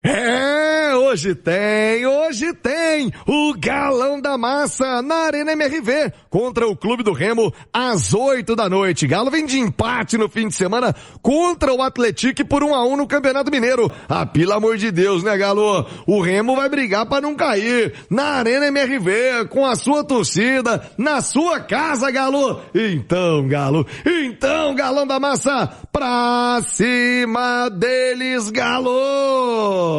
Hoje tem o Galão da Massa na Arena MRV contra o Clube do Remo às 8 da noite. Galo vem de empate no fim de semana contra o Atlético por 1-1 no Campeonato Mineiro. Pelo amor de Deus, né, Galo? O Remo vai brigar pra não cair na Arena MRV com a sua torcida, na sua casa, Galo. Então, Galão da Massa, pra cima deles, Galo!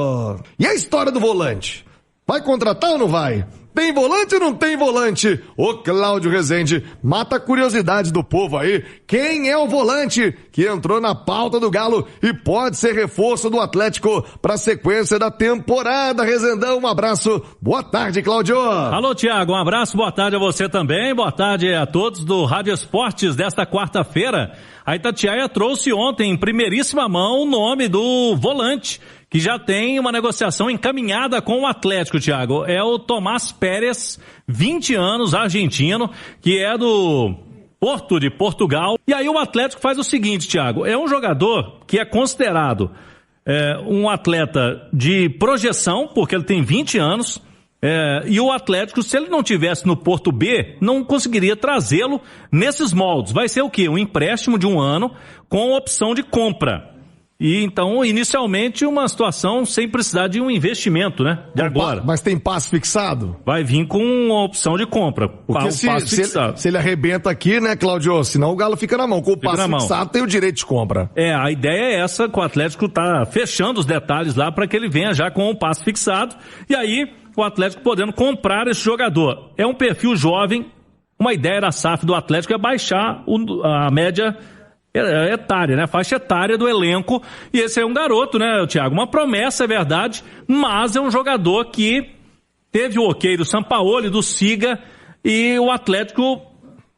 E a história do volante? Vai contratar ou não vai? Tem volante ou não tem volante? Ô Cláudio Rezende, mata a curiosidade do povo aí. Quem é o volante que entrou na pauta do Galo e pode ser reforço do Atlético para a sequência da temporada? Rezendão, um abraço. Boa tarde, Cláudio. Alô, Thiago, um abraço, boa tarde a você também. Boa tarde a todos do Rádio Esportes desta quarta-feira. A Itatiaia trouxe ontem, em primeiríssima mão, o nome do volante, que já tem uma negociação encaminhada com o Atlético, Thiago. É o Tomás Pérez, 20 anos, argentino, que é do Porto de Portugal. E aí o Atlético faz o seguinte, Thiago, é um jogador que é considerado um atleta de projeção, porque ele tem 20 anos, e o Atlético, se ele não tivesse no Porto B, não conseguiria trazê-lo nesses moldes. Vai ser o quê? Um empréstimo de 1 ano com opção de compra. E então, inicialmente, uma situação sem precisar de um investimento, né? De agora. Mas tem passe fixado? Vai vir com uma opção de compra. Porque se ele arrebenta aqui, né, Cláudio? Senão o Galo fica na mão. Com o passe fixado tem o direito de compra. A ideia é essa, que o Atlético tá fechando os detalhes lá para que ele venha já com o passe fixado. E aí, o Atlético podendo comprar esse jogador. É um perfil jovem. Uma ideia da SAF do Atlético é baixar a média etária, né? Faixa etária do elenco. E esse é um garoto, né, Thiago? Uma promessa, é verdade, mas é um jogador que teve o ok do Sampaoli, do Siga, e o Atlético,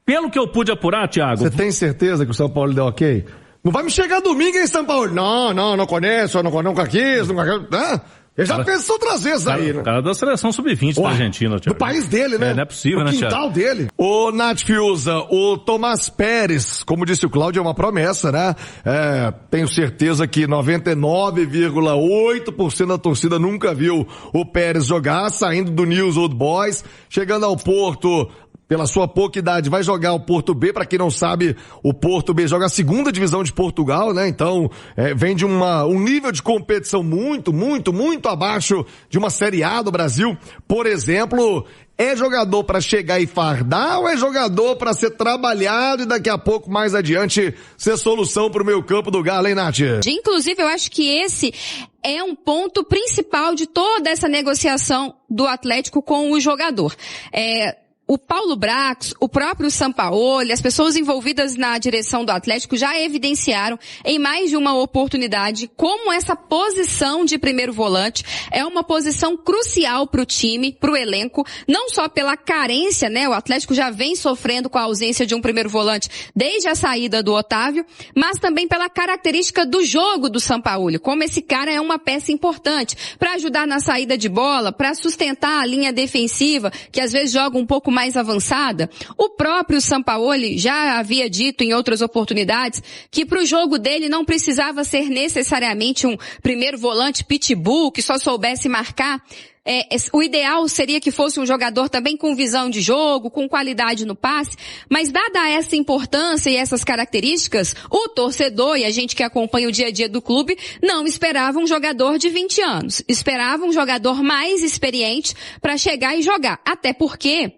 pelo que eu pude apurar, Thiago... Você tem certeza que o Sampaoli deu ok? Não vai me chegar domingo, hein, Sampaoli? Não conheço, nunca quis, Ele já pensou outras vezes aí, né? O cara da seleção sub-20 da Argentina, Thiago. Do país dele, né? Não é possível, né, Thiago? O quintal dele. Ô, Nath Fiuza, o Tomás Pérez, como disse o Cláudio, é uma promessa, né? Tenho certeza que 99,8% da torcida nunca viu o Pérez jogar, saindo do News Old Boys, chegando ao Porto... Pela sua pouca idade, vai jogar o Porto B. Para quem não sabe, o Porto B joga a 2ª divisão de Portugal, né? Então, vem de um nível de competição muito abaixo de uma Série A do Brasil. Por exemplo, é jogador para chegar e fardar ou é jogador para ser trabalhado e daqui a pouco, mais adiante, ser solução pro meio campo do Galo, hein, Nath? Inclusive, eu acho que esse é um ponto principal de toda essa negociação do Atlético com o jogador. O Paulo Brax, o próprio Sampaoli, as pessoas envolvidas na direção do Atlético já evidenciaram em mais de uma oportunidade como essa posição de primeiro volante é uma posição crucial para o time, para o elenco, não só pela carência, né? O Atlético já vem sofrendo com a ausência de um primeiro volante desde a saída do Otávio, mas também pela característica do jogo do Sampaoli, como esse cara é uma peça importante para ajudar na saída de bola, para sustentar a linha defensiva, que às vezes joga um pouco mais avançada. O próprio Sampaoli já havia dito em outras oportunidades que para o jogo dele não precisava ser necessariamente um primeiro volante pitbull que só soubesse marcar. O ideal seria que fosse um jogador também com visão de jogo, com qualidade no passe, mas dada essa importância e essas características, o torcedor e a gente que acompanha o dia a dia do clube não esperava um jogador de 20 anos, esperava um jogador mais experiente para chegar e jogar, até porque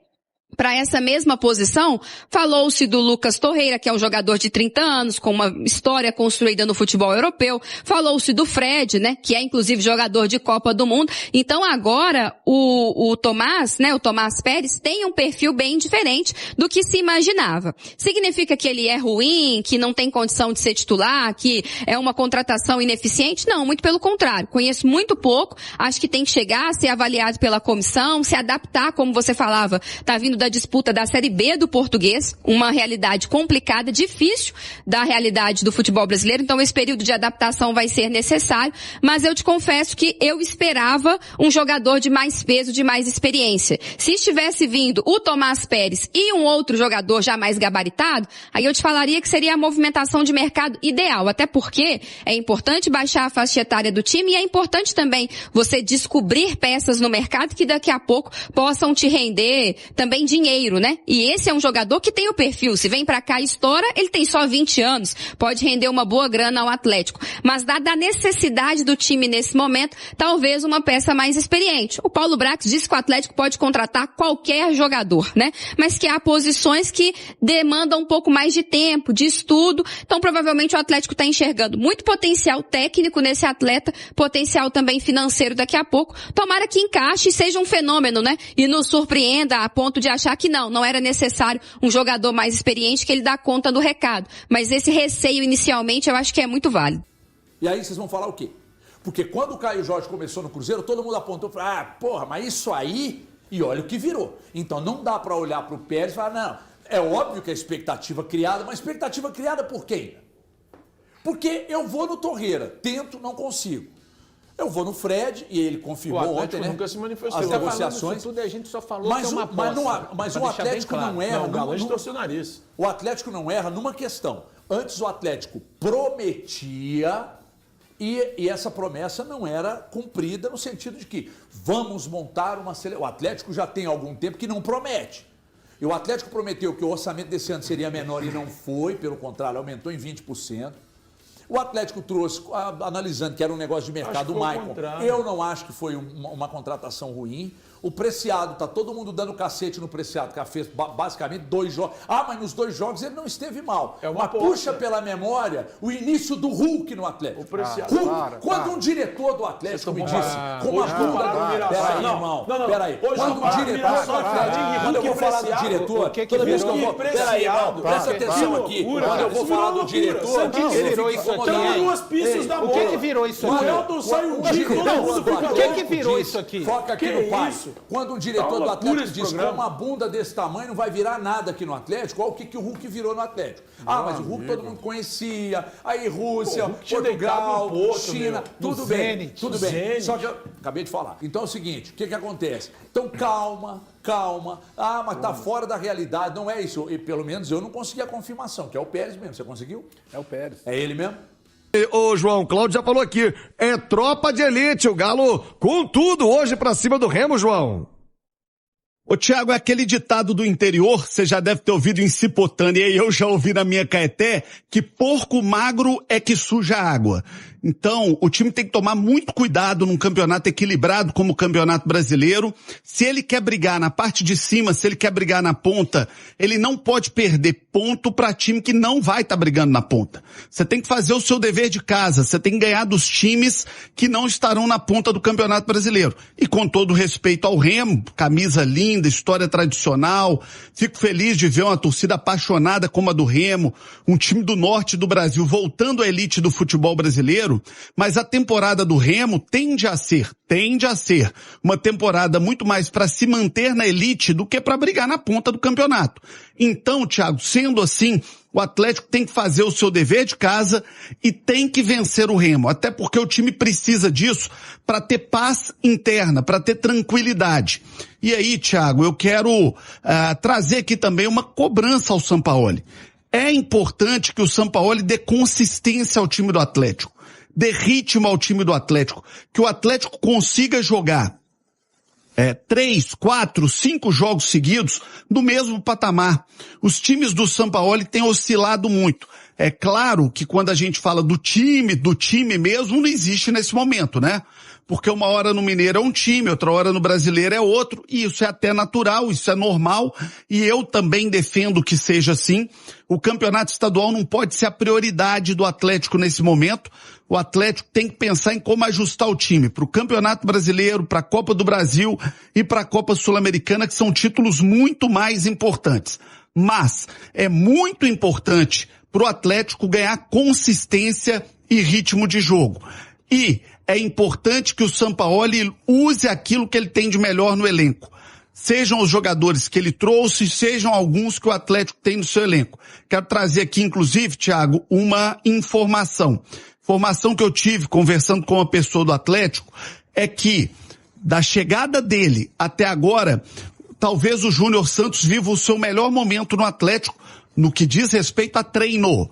para essa mesma posição, falou-se do Lucas Torreira, que é um jogador de 30 anos, com uma história construída no futebol europeu. Falou-se do Fred, né, que é inclusive jogador de Copa do Mundo. Então agora o Tomás, né, o Tomás Pérez tem um perfil bem diferente do que se imaginava. Significa que ele é ruim, que não tem condição de ser titular, que é uma contratação ineficiente? Não, muito pelo contrário. Conheço muito pouco, acho que tem que chegar, ser avaliado pela comissão, se adaptar, como você falava, tá vindo vindo da disputa da Série B do Português, uma realidade complicada, difícil da realidade do futebol brasileiro, então esse período de adaptação vai ser necessário, mas eu te confesso que eu esperava um jogador de mais peso, de mais experiência. Se estivesse vindo o Tomás Pérez e um outro jogador já mais gabaritado, aí eu te falaria que seria a movimentação de mercado ideal, até porque é importante baixar a faixa etária do time e é importante também você descobrir peças no mercado que daqui a pouco possam te render também dinheiro, né? E esse é um jogador que tem o perfil, se vem pra cá e estoura, ele tem só 20 anos, pode render uma boa grana ao Atlético, mas dada a necessidade do time nesse momento, talvez uma peça mais experiente. O Paulo Brax disse que o Atlético pode contratar qualquer jogador, né? Mas que há posições que demandam um pouco mais de tempo, de estudo, então provavelmente o Atlético está enxergando muito potencial técnico nesse atleta, potencial também financeiro daqui a pouco, tomara que encaixe e seja um fenômeno, né? E nos surpreenda a ponto de achar que não era necessário um jogador mais experiente que ele dá conta do recado, mas esse receio inicialmente eu acho que é muito válido. E aí vocês vão falar o quê? Porque quando o Caio Jorge começou no Cruzeiro, todo mundo apontou para mas isso aí, e olha o que virou. Então não dá para olhar para o Pérez e falar, não, é óbvio que a expectativa criada, mas expectativa criada por quem? Porque eu vou no Torreira, tento, não consigo. Eu vou no Fred, e ele confirmou ontem, né? Nunca se manifestou. As negociações. Tudo, a gente só falou que é uma aposta. Mas o Atlético não erra. Não, o Galante torceu o nariz. O Atlético não erra numa questão. Antes o Atlético prometia e essa promessa não era cumprida no sentido de que vamos montar uma seleção. O Atlético já tem algum tempo que não promete. E o Atlético prometeu que o orçamento desse ano seria menor e não foi, pelo contrário, aumentou em 20%. O Atlético trouxe, analisando que era um negócio de mercado, o Maicon. Eu não acho que foi uma contratação ruim. O Preciado, tá todo mundo dando cacete no Preciado, que fez basicamente 2 jogos. Mas nos 2 jogos ele não esteve mal. Mas puxa pela memória o início do Hulk no Atlético. O Preciado. Quando um diretor do Atlético me disse, com a bunda do... Peraí, irmão. Peraí. Quando um diretor do Atlético... Quando eu vou falar do diretor... Toda vez que eu vou... Peraí, irmão. Presta atenção aqui. Quando eu vou falar do diretor... O que virou isso aqui? Tem 2 pistas da bola. O que virou isso aqui? O Elton sai um dia, todo mundo fica... O que virou isso aqui? Foca aqui no pai. Quando um diretor do Atlético diz que uma bunda desse tamanho não vai virar nada aqui no Atlético, olha o que o Hulk virou no Atlético. Mas o Hulk todo mundo conhecia, aí Rússia, Portugal, China, tudo bem. Só que eu acabei de falar. Então é o seguinte, o que acontece? Então calma. Mas tá fora da realidade, não é isso. E pelo menos eu não consegui a confirmação, que é o Pérez mesmo. Você conseguiu? É o Pérez. É ele mesmo? Ô João, Cláudio já falou aqui, é tropa de elite, o Galo com tudo hoje pra cima do Remo, João. Ô Thiago, é aquele ditado do interior, você já deve ter ouvido em Cipotânea, e eu já ouvi na minha Caeté, que porco magro é que suja a água. Então, o time tem que tomar muito cuidado num campeonato equilibrado como o Campeonato Brasileiro. Se ele quer brigar na parte de cima, se ele quer brigar na ponta, ele não pode perder ponto para time que não vai estar brigando na ponta. Você tem que fazer o seu dever de casa, você tem que ganhar dos times que não estarão na ponta do Campeonato Brasileiro. E com todo respeito ao Remo, camisa linda, história tradicional, fico feliz de ver uma torcida apaixonada como a do Remo, um time do norte do Brasil voltando à elite do futebol brasileiro, mas a temporada do Remo tende a ser uma temporada muito mais para se manter na elite do que para brigar na ponta do campeonato. Então, Thiago, sendo assim, o Atlético tem que fazer o seu dever de casa e tem que vencer o Remo, até porque o time precisa disso para ter paz interna, para ter tranquilidade. E aí, Thiago, eu quero trazer aqui também uma cobrança ao Sampaoli. É importante que o Sampaoli dê consistência ao time do Atlético, dê ritmo ao time do Atlético, que o Atlético consiga jogar 3, 4, 5 jogos seguidos no mesmo patamar. Os times do Sampaoli têm oscilado muito. É claro que quando a gente fala do time mesmo, não existe nesse momento, né? Porque uma hora no Mineiro é um time, outra hora no Brasileiro é outro, e isso é até natural, isso é normal, e eu também defendo que seja assim. O campeonato estadual não pode ser a prioridade do Atlético nesse momento. O Atlético tem que pensar em como ajustar o time para o Campeonato Brasileiro, para a Copa do Brasil e para a Copa Sul-Americana, que são títulos muito mais importantes. Mas é muito importante para o Atlético ganhar consistência e ritmo de jogo. E é importante que o Sampaoli use aquilo que ele tem de melhor no elenco. sejam os jogadores que ele trouxe, sejam alguns que o Atlético tem no seu elenco. Quero trazer aqui, inclusive, Thiago, uma informação. Informação que eu tive conversando com uma pessoa do Atlético é que, da chegada dele até agora, talvez o Júnior Santos viva o seu melhor momento no Atlético no que diz respeito a treino.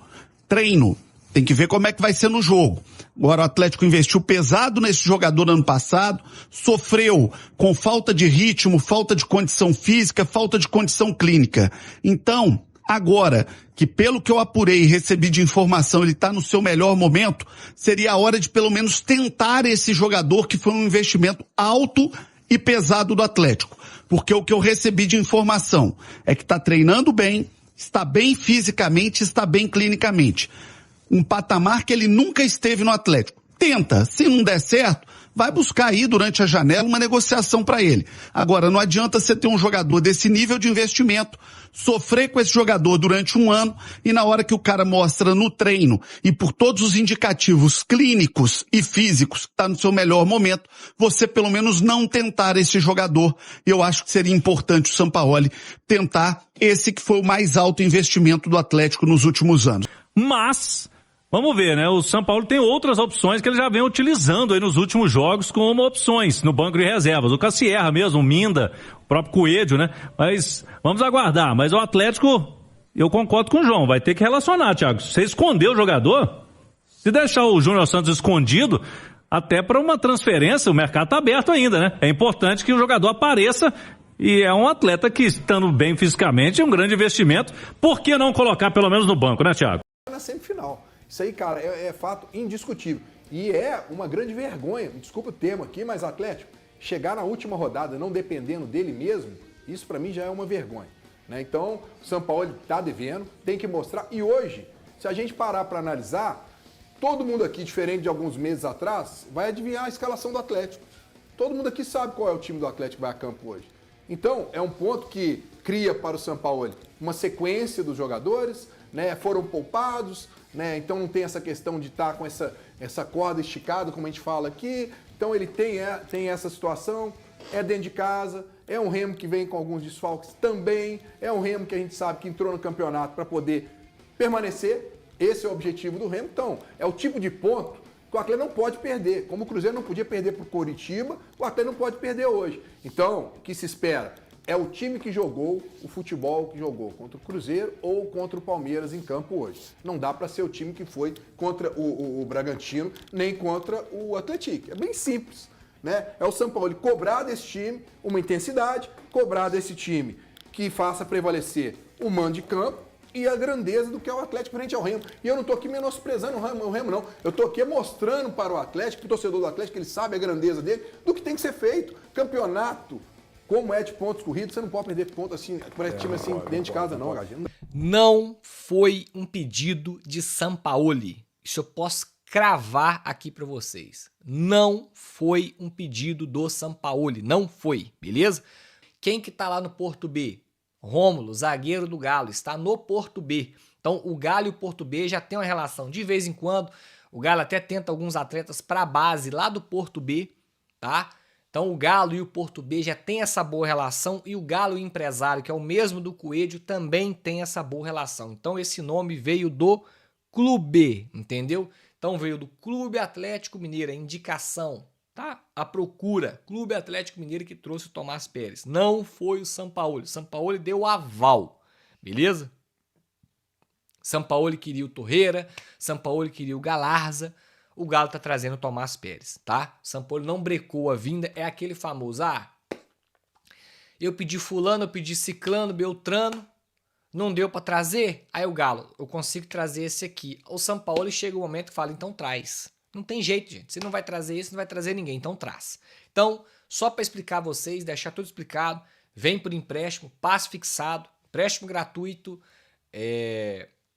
Tem que ver como é que vai ser no jogo. Agora o Atlético investiu pesado nesse jogador ano passado, sofreu com falta de ritmo, falta de condição física, falta de condição clínica. Então, agora que pelo que eu apurei e recebi de informação ele está no seu melhor momento, seria a hora de pelo menos tentar esse jogador que foi um investimento alto e pesado do Atlético. Porque o que eu recebi de informação é que está treinando bem, está bem fisicamente, está bem clinicamente. Um patamar que ele nunca esteve no Atlético. Tenta, se não der certo, vai buscar aí durante a janela uma negociação para ele. Agora, não adianta você ter um jogador desse nível de investimento, sofrer com esse jogador durante um ano e na hora que o cara mostra no treino e por todos os indicativos clínicos e físicos que está no seu melhor momento, você pelo menos não tentar esse jogador. Eu acho que seria importante o Sampaoli tentar esse que foi o mais alto investimento do Atlético nos últimos anos. Mas, vamos ver, né? O São Paulo tem outras opções que ele já vem utilizando aí nos últimos jogos como opções no banco de reservas. O Cassierra mesmo, o Minda, o próprio Coelho, né? Mas vamos aguardar. Mas o Atlético, eu concordo com o João, vai ter que relacionar, Thiago. Se você esconder o jogador, se deixar o Júnior Santos escondido, até para uma transferência, o mercado está aberto ainda, né? É importante que o jogador apareça e é um atleta que, estando bem fisicamente, é um grande investimento. Por que não colocar pelo menos no banco, né, Thiago? Na semifinal. Isso aí, cara, é fato indiscutível. E é uma grande vergonha, desculpa o termo aqui, mas Atlético, chegar na última rodada não dependendo dele mesmo, isso pra mim já é uma vergonha. Né? Então, o São Paulo tá devendo, tem que mostrar. E hoje, se a gente parar pra analisar, todo mundo aqui, diferente de alguns meses atrás, vai adivinhar a escalação do Atlético. Todo mundo aqui sabe qual é o time do Atlético que vai a campo hoje. Então, é um ponto que cria para o São Paulo uma sequência dos jogadores, né, foram poupados, né, então não tem essa questão de estar com essa corda esticada, como a gente fala aqui. Então ele tem essa situação, é dentro de casa, é um Remo que vem com alguns desfalques também, é um Remo que a gente sabe que entrou no campeonato para poder permanecer, esse é o objetivo do Remo. Então, é o tipo de ponto que o Atlético não pode perder. Como o Cruzeiro não podia perder para o Coritiba, o Atlético não pode perder hoje. Então, o que se espera? É o time que jogou o futebol que jogou contra o Cruzeiro ou contra o Palmeiras em campo hoje. Não dá para ser o time que foi contra o Bragantino, nem contra o Atlético. É bem simples, né? É o São Paulo cobrar desse time uma intensidade, cobrar desse time que faça prevalecer o mando de campo e a grandeza do que é o Atlético frente ao Remo. E eu não estou aqui menosprezando o Remo, não. Eu estou aqui mostrando para o Atlético, para o torcedor do Atlético, que ele sabe a grandeza dele, do que tem que ser feito. Campeonato, como é de pontos corridos, você não pode perder ponto assim, para esse time assim, dentro de casa, não, Gagino. Não foi um pedido de Sampaoli. Isso eu posso cravar aqui para vocês. Não foi um pedido do Sampaoli. Não foi, beleza? Quem que tá lá no Porto B? Rômulo, zagueiro do Galo, está no Porto B. Então o Galo e o Porto B já tem uma relação. De vez em quando, o Galo até tenta alguns atletas para a base lá do Porto B, tá? Então o Galo e o Porto B já tem essa boa relação e o Galo e o empresário, que é o mesmo do Coelho, também tem essa boa relação. Então esse nome veio do Clube, entendeu? Então veio do Clube Atlético Mineiro, a indicação, tá? A procura, Clube Atlético Mineiro que trouxe o Tomás Pérez. Não foi o Sampaoli. O Sampaoli deu o aval, beleza? Sampaoli queria o Torreira, Sampaoli queria o Galarza. O Galo tá trazendo o Tomás Pérez, tá? O São Paulo não brecou a vinda, é aquele famoso, eu pedi fulano, eu pedi ciclano, beltrano, não deu pra trazer? Aí o Galo, eu consigo trazer esse aqui. O São Paulo chega o momento que fala, então traz. Não tem jeito, gente. Você não vai trazer esse, não vai trazer ninguém, então traz. Então, só pra explicar a vocês, deixar tudo explicado, vem por empréstimo, passe fixado, empréstimo gratuito,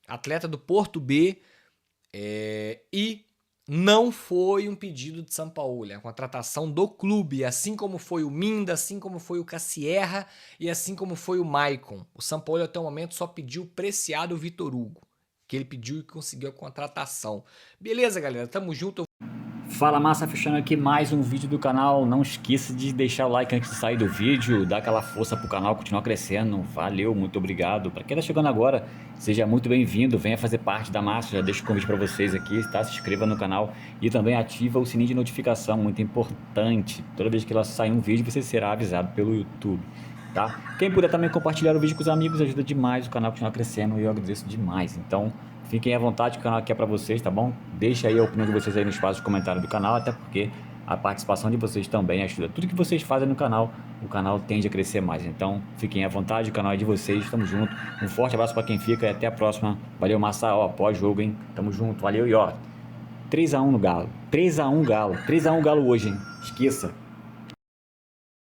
atleta do Porto B, e não foi um pedido de Sampaoli, é a contratação do clube, assim como foi o Minda, assim como foi o Cassierra e assim como foi o Maicon. O Sampaoli até o momento só pediu o Preciado Vitor Hugo, que ele pediu e conseguiu a contratação. Beleza, galera? Tamo junto. Fala massa, fechando aqui mais um vídeo do canal. Não esqueça de deixar o like antes de sair do vídeo, dar aquela força pro canal continuar crescendo. Valeu, muito obrigado. Para quem tá chegando agora, seja muito bem-vindo, venha fazer parte da massa. Já deixo o convite para vocês aqui, tá? Se inscreva no canal e também ativa o sininho de notificação, muito importante. Toda vez que ela sair um vídeo, você será avisado pelo YouTube, tá? Quem puder também compartilhar o vídeo com os amigos ajuda demais o canal a continuar crescendo e eu agradeço demais. Então, fiquem à vontade, o canal aqui é para vocês, tá bom? Deixa aí a opinião de vocês aí no espaço de comentário do canal, até porque a participação de vocês também ajuda. Tudo que vocês fazem no canal, o canal tende a crescer mais. Então, fiquem à vontade, o canal é de vocês, tamo junto. Um forte abraço para quem fica e até a próxima. Valeu, massa, ó, pós-jogo, hein? Tamo junto, valeu e ó, 3-1 no Galo. 3-1 Galo. 3-1 Galo hoje, hein? Esqueça.